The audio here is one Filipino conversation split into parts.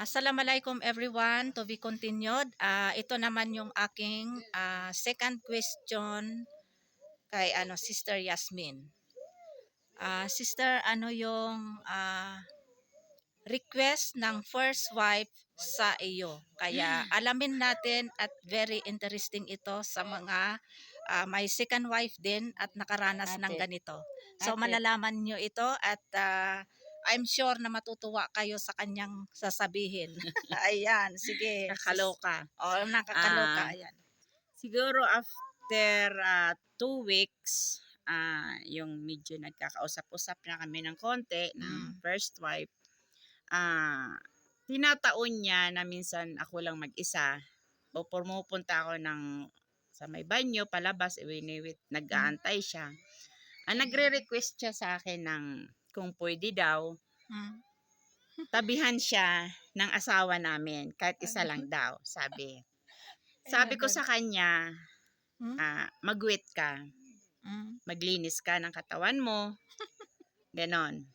Assalamualaikum everyone, to be continued. Ito naman yung aking second question kay Sister Yasmin. Sister, ano yung request ng first wife sa iyo? Kaya alamin natin at very interesting ito sa mga may second wife din at nakaranas ng ganito. So malalaman nyo ito at I'm sure na matutuwa kayo sa kanyang sasabihin. Ayan, sige. Nakakaloka. Nakakaloka. Ayan. Siguro after 2 weeks, yung medyo nagkakausap-usap na kami ng konti ng first wife, tinataon niya na minsan ako lang mag-isa o pumupunta ako sa may banyo, palabas, nag-aantay siya. Nagre-request siya sa akin ng kung pwede daw, tabihan siya ng asawa namin, kahit isa lang daw, sabi. Sabi ko sa kanya, mag-wet ka, maglinis ka ng katawan mo, ganon.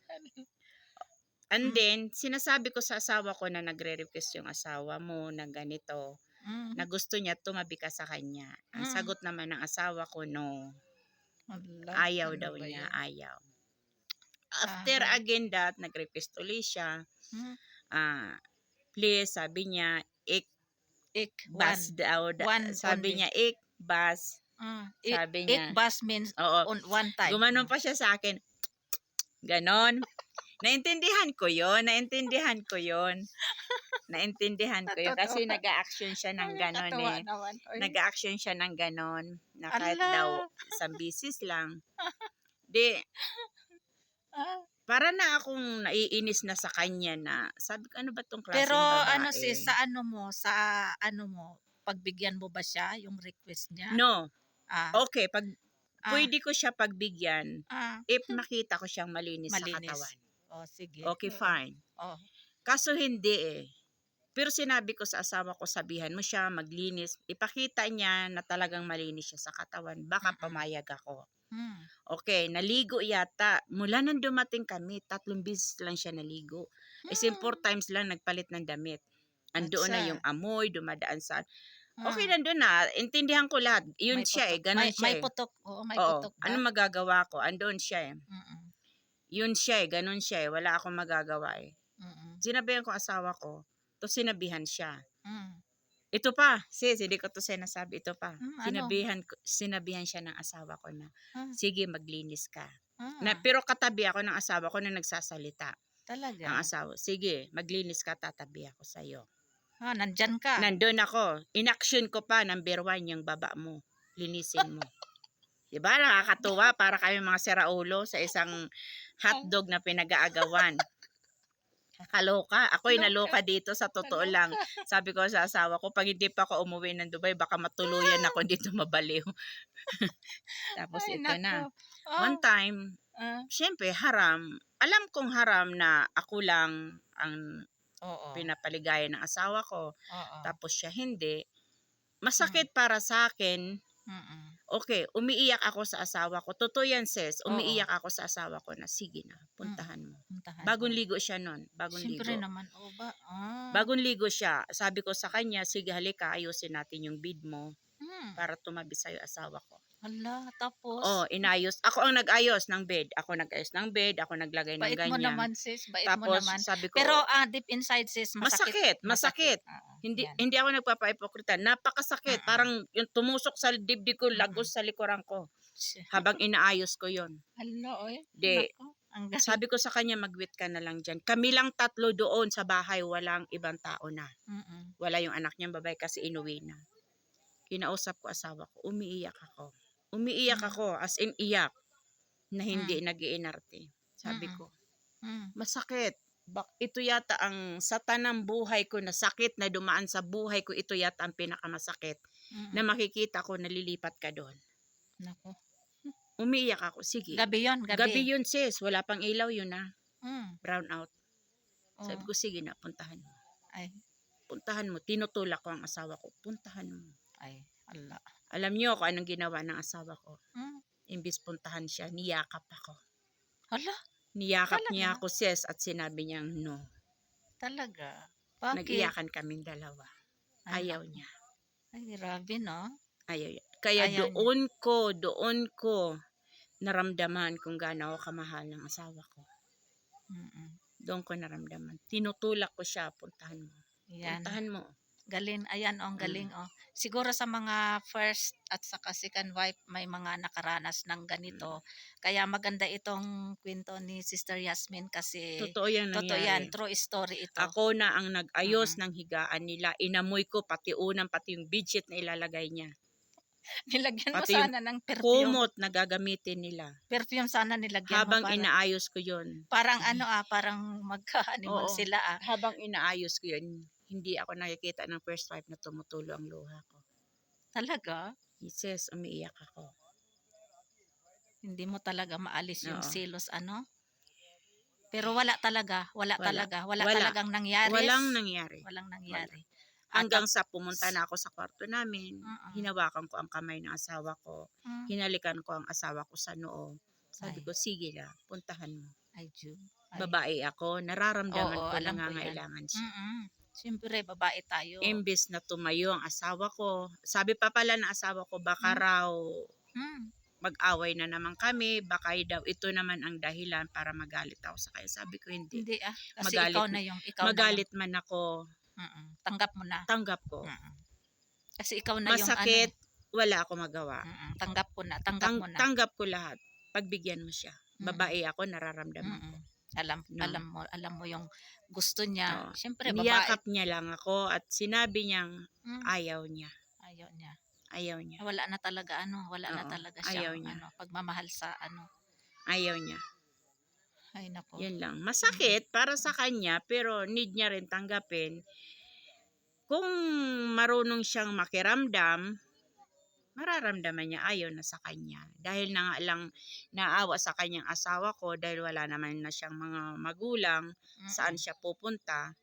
And then, sinasabi ko sa asawa ko na nagre-request yung asawa mo na ganito, na gusto niya tumabi ka sa kanya. Ang sagot naman ng asawa ko, no. Ayaw daw niya, ayaw. After again that, nag-request ulit siya, please, sabi niya, bas daw. Sabi niya, bas. Sabi niya. Bas means on one time. Gumanon pa siya sa akin. Ganon. Naintindihan ko yun. Kasi nag-a-action siya ng ganon eh. Nag-a-action siya ng ganon. Na kahit daw isang bisis lang. Para na akong naiinis na sa kanya na sabi ko, ano ba tong klaseng Pero babae? sis, sa ano mo, pagbigyan mo ba siya yung request niya? No. Okay, pwede ko siya pagbigyan if makita ko siyang malinis sa katawan. Sige. Okay, fine. Kaso hindi eh. Pero sinabi ko sa asawa ko, sabihan mo siya maglinis. Ipakita niya na talagang malinis siya sa katawan. Baka pamayag ako. Okay, naligo yata. Mula nang dumating kami, 3 beses lang siya naligo. 4 times lang nagpalit ng damit. Andoon na yung amoy, dumadaan sa... Okay, nandun na. Intindihan ko lahat. Yun siya eh. Ganon siya may putok. May Oo. putok ba? Anong magagawa ko? Andoon siya eh. Yun siya eh. Ganon siya eh. Wala akong magagawa eh. Sinabihan ko asawa ko. To sinabihan siya. Ito pa, sis, hindi ko to sinasabi, ito pa. Sinabihan siya ng asawa ko na, sige, maglinis ka. Pero katabi ako ng asawa ko na nagsasalita. Talaga? Ang asawa, sige, maglinis ka, tatabi ako sa'yo. Nandyan ka? Nandun ako. In-action ko pa, number 1, yung baba mo. Linisin mo. Diba, nakakatuwa para kami mga siraulo sa isang hotdog na pinag-aagawan. Kaloka. Ako'y naloka dito sa totoo lang. Sabi ko sa asawa ko, pag hindi pa ako umuwi ng Dubai, baka matuluyan ako dito mabaliw. Tapos ito na. One time, syempre haram. Alam kong haram na ako lang ang pinapaligaya ng asawa ko. Tapos siya hindi. Masakit para sa akin. Okay, umiiyak ako sa asawa ko. Totoo yan, sis. Umiiyak ako sa asawa ko na, sige na, puntahan mo. Bagong ligo siya nun. Siyempre naman, Bagong ligo siya. Sabi ko sa kanya, sige halika, ayusin natin yung bid mo para tumabi sa'yo asawa ko. Hala, tapos? Inayos. Ako ang nag-ayos ng bed. Ako nag-ayos ng bed. Ako naglagay ng Bait ganyan. mo naman, sis. Bait mo Tapos, naman. sabi ko, Pero deep inside, sis, masakit. Hindi ako nagpapaipokrita. Napakasakit. Parang yung tumusok sa dibdib ko, lagos sa likuran ko. Habang inaayos ko yon. Hala, oy. Sabi ko sa kanya, mag-wait ka na lang dyan. Kami lang 3 doon sa bahay, walang ibang tao na. Wala yung anak niyang babae kasi inuwi na. Kinausap ko asawa ko, umiiyak ako. As in iyak, na hindi nag-iinarte. Sabi ko, masakit. Ito yata ang sa tanang buhay ko na sakit na dumaan sa buhay ko, ito yata ang pinakamasakit na makikita ko nalilipat ka doon. Nako. Umiiyak ako. Sige. Gabi yun, Gabi yun, sis. Wala pang ilaw yun na. Brown out. Sabi ko, sige na, puntahan mo. Puntahan mo. Tinutulak ko ang asawa ko. Puntahan mo. Allah. Alam niyo kung anong ginawa ng asawa ko? Imbis puntahan siya, niyakap ako. Hala? Niyakap niya ako, sis, at sinabi niyang no. Talaga? Bakit? Nag-iyakan kaming dalawa. Ay, Ayaw naku. niya. Ay, grabe, no? Ayaw niya. Kaya Ayaw niya. doon ko naramdaman kung gaano ako kamahal ng asawa ko. Mm. Doon ko naramdaman. Tinutulak ko siya, puntahan mo. Yan. Puntahan mo. Galing. Ayan, ang Mm. galing, oh. Siguro sa mga first at saka second wife, may mga nakaranas ng ganito. Kaya maganda itong kwento ni Sister Yasmin kasi Totoo yan totoo yan, nangyari. true story ito. Ako na ang nag-ayos Mm. ng higaan nila. Inamoy ko pati yung bedsheet na ilalagay niya. Nilagyan mo Pati yung sana ng perfume. kumot na gagamitin nila. Perfume sana nilagyan Habang mo para inaayos ko yun. parang ano parang magka-honeymoon Oo. sila Habang inaayos ko yun, hindi ako nakikita ng first wife na tumutulo ang luha ko. Talaga? Sis, umiiyak ako. Hindi mo talaga maalis yung Oo. selos Pero wala talaga, wala Wala. talagang nangyari. Walang nangyari. Walang nangyari. Hanggang sa pumunta na ako sa kwarto namin, Mm. hinawakan ko ang kamay ng asawa ko, hinalikan ko ang asawa ko sa noo. Sabi Ay. ko, sige na, puntahan mo. Ay, June. Ay. Babae ako, nararamdaman Oo, ko alam ko yan. nangangailangan siya. Siyempre, babae tayo. Imbes na tumayo ang asawa ko, sabi pa pala ng asawa ko, baka raw mag-away na naman kami, baka daw ito naman ang dahilan para magalit ako sa kanya. Sabi ko, hindi. Hindi kasi Magalit- ikaw na yung, Magalit man ako, tanggap mo na. tanggap ko. Kasi ikaw na Masakit, wala ako magawa. tanggap ko na, tanggap mo na. Tanggap ko lahat. Pagbigyan mo siya. Babae ako, nararamdaman ko. Alam mo yung gusto niya. Oo. Siyempre, babae. Niyakap niya lang ako at sinabi niyang ayaw niya. Ayaw niya. Ayaw niya. Wala na talaga wala na Oo, talaga ayaw siyang niya. pagmamahal sa Ayaw niya. Ay nako. Yun lang. Masakit para sa kanya pero need niya rin tanggapin. Kung marunong siyang makiramdam, mararamdaman niya ayaw na sa kanya. Dahil na nga lang naawa sa kanyang asawa ko dahil wala naman na siyang mga magulang, saan siya pupunta.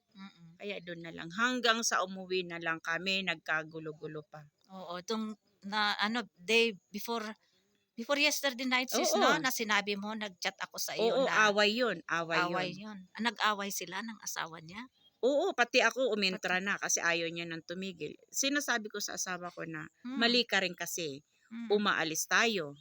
Kaya doon na lang. Hanggang sa umuwi na lang kami, nagkagulo-gulo pa. Oo, itong na day before yesterday night sis, Oo. no, na sinabi mo, nag-chat ako sa iyo Oo, na away yun. away yun. Nag-away sila ng asawa niya? Oo, pati ako umintra na kasi ayaw niya nang tumigil. Sinasabi ko sa asawa ko na, mali ka rin kasi. Umaalis tayo.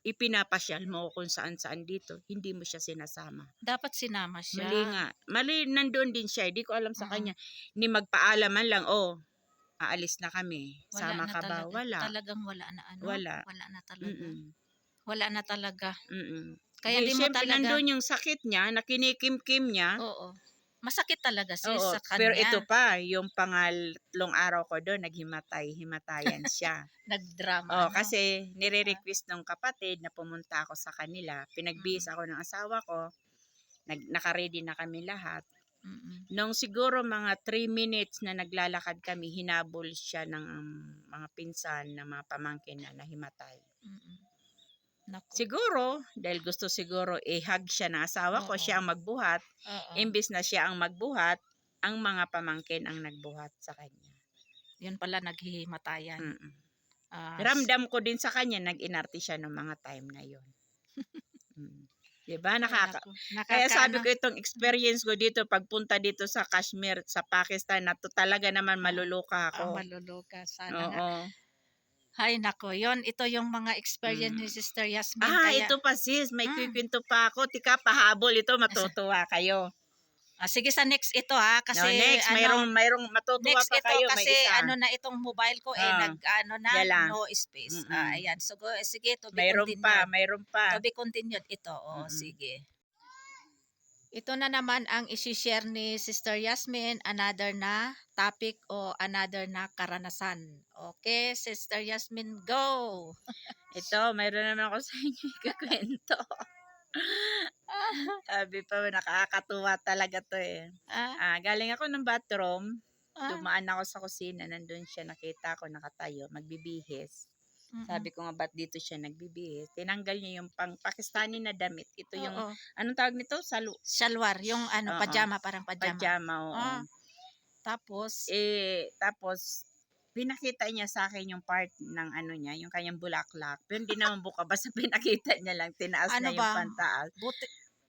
Ipinapasyal mo kung saan-saan dito. Hindi mo siya sinasama. Dapat sinama siya. Mali nga. Mali, nandoon din siya. Hindi ko alam sa kanya. Ni magpaalaman lang, aalis na kami. Wala Sama na ka ba? talaga. Wala. Talagang wala na Wala. Wala na talaga. Mm-mm. Wala na talaga. Mm-mm. Kaya di mo Siyempre, talaga. nandun yung sakit niya, na kinikim-kim niya. Oo. Masakit talaga sis Oo, sa kanya. pero ito pa, yung pangatlong araw ko doon, himatayan siya. Nagdrama. Kasi nire-request ng kapatid na pumunta ako sa kanila. Pinagbihis ako ng asawa ko. Naka-ready na kami lahat. Nung siguro mga 3 minutes na naglalakad kami, hinabol siya ng mga pinsan, ng mga pamangkin na nahimatay. Naku. Siguro, dahil gusto siguro i-hug siya ng asawa ko, Oo. siya ang magbuhat. Oo. Imbis na siya ang magbuhat, ang mga pamangkin ang nagbuhat sa kanya. Yun pala naghihimatayan. Ramdam ko din sa kanya, nag-inarte siya ng mga time na yun. Diba? Kaya sabi ko itong experience ko dito, pagpunta dito sa Kashmir, sa Pakistan, na to talaga naman maluluka ako. Maluluka. Sana nga. Oo. Ay nako, ito yung mga experience ni Sister Yasmin. Ito pa sis, may kikwento pa ako. Tika, pahabol ito, matutuwa kayo. Sige sa next ito kasi next, mayroong matutuwa next pa kayo. Ito kasi may isa. na itong mobile ko no space. Ayan. So sige, to be continued. Mayroon pa. To be continued ito. Sige. Ito na naman ang isi-share ni Sister Yasmin, another na topic o another na karanasan. Okay, Sister Yasmin, go! Ito, mayroon naman ako sa inyo ikukwento. Sabi pa, nakakatuwa talaga to eh. Galing ako ng bathroom, dumaan ako sa kusina, nandun siya, nakita ko nakatayo, magbibihis. Sabi ko nga, ba't dito siya nagbibihis? Tinanggal niya yung Pakistani na damit. Ito yung, anong tawag nito? Shalwar, yung pajama, parang pajama. Pajama, oo. Tapos, pinakita niya sa akin yung part ng niya, yung kanyang bulaklak. Pero hindi naman buka, basta pinakita niya lang, tinaas na yung pantaas.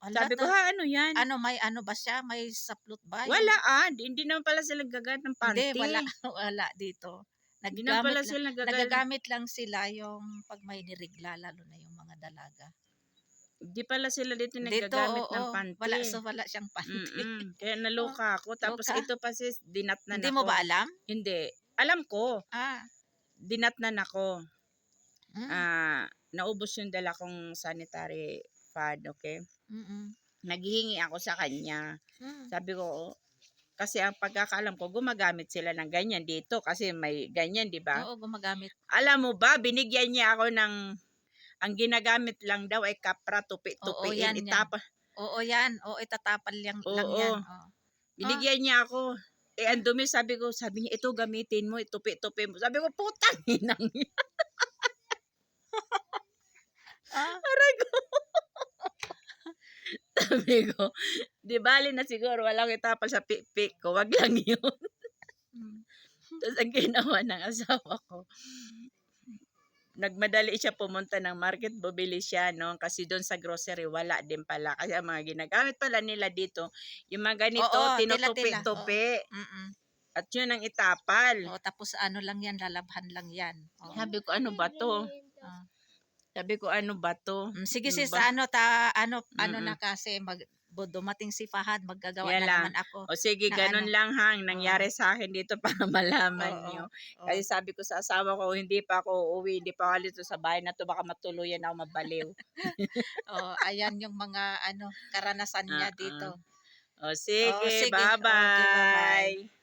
Ala, Sabi ko, ha, ano yan? may ano ba siya? May saplot ba? Wala hindi naman pala sila gagamit ng Hindi, panty. wala, wala dito. Hindi naman pala sila Nagagamit lang sila yung pag may nirigla, lalo na yung mga dalaga. Hindi pala sila dito Dito, naggagamit ng oo, panty. wala siyang panty. Kaya naloka ako. Tapos Loka. ito pa sis, dinatnan Hindi ako. mo ba alam? Hindi. Alam ko, Ah, dinatnan ako. mm, Naubos yung dala kong sanitary pad, okay? mm, Naghihingi ako sa kanya. mm. Sabi ko, kasi ang pagkakaalam ko, gumagamit sila ng ganyan dito kasi may ganyan, di ba? Oo, gumagamit. Alam mo ba, binigyan niya ako ng, ang ginagamit lang daw ay kapra, Oo, tupi-tupiin, yan. Oo, yan. Oo, itatapal lang Oo. yan. Oo. Binigyan niya ako. Ang dumi, sabi niya, ito gamitin mo, itupi-tupi mo. Sabi ko, putang inang. Ah, Aray ko. Sabi ko, di bali na siguro, walang itapal sa pikpik ko, wag lang yun. mm. Tapos ang ginawa ng asawa ko, nagmadali siya pumunta ng market, bumili siya, no? Kasi doon sa grocery, wala din pala. Kasi ang mga ginagamit pala nila dito, yung mga ganito, Oo, tila-tila. tinutupi-tupi. Mm. At yun ang itapal. Oo, tapos ano lang yan, lalabhan lang yan. Oo. Sabi ko, ano ba to? Ah. Sabi ko, ano ba to? Sige Ano sis, ba? ano Mm-mm. na kasi dumating si Fahad, maggagawa Yan na lang. naman ako. O sige, Na ganun ano. lang hang nangyari sa akin dito para malaman Oo, nyo. oo. Kasi sabi ko sa asawa ko, hindi pa ako uuwi, hindi pa ako dito sa bahay na to, baka matuluyan ako mabaliw. Oo, ayan yung mga karanasan niya Ah, dito. O sige, Sige. Okay, bye-bye. bye-bye.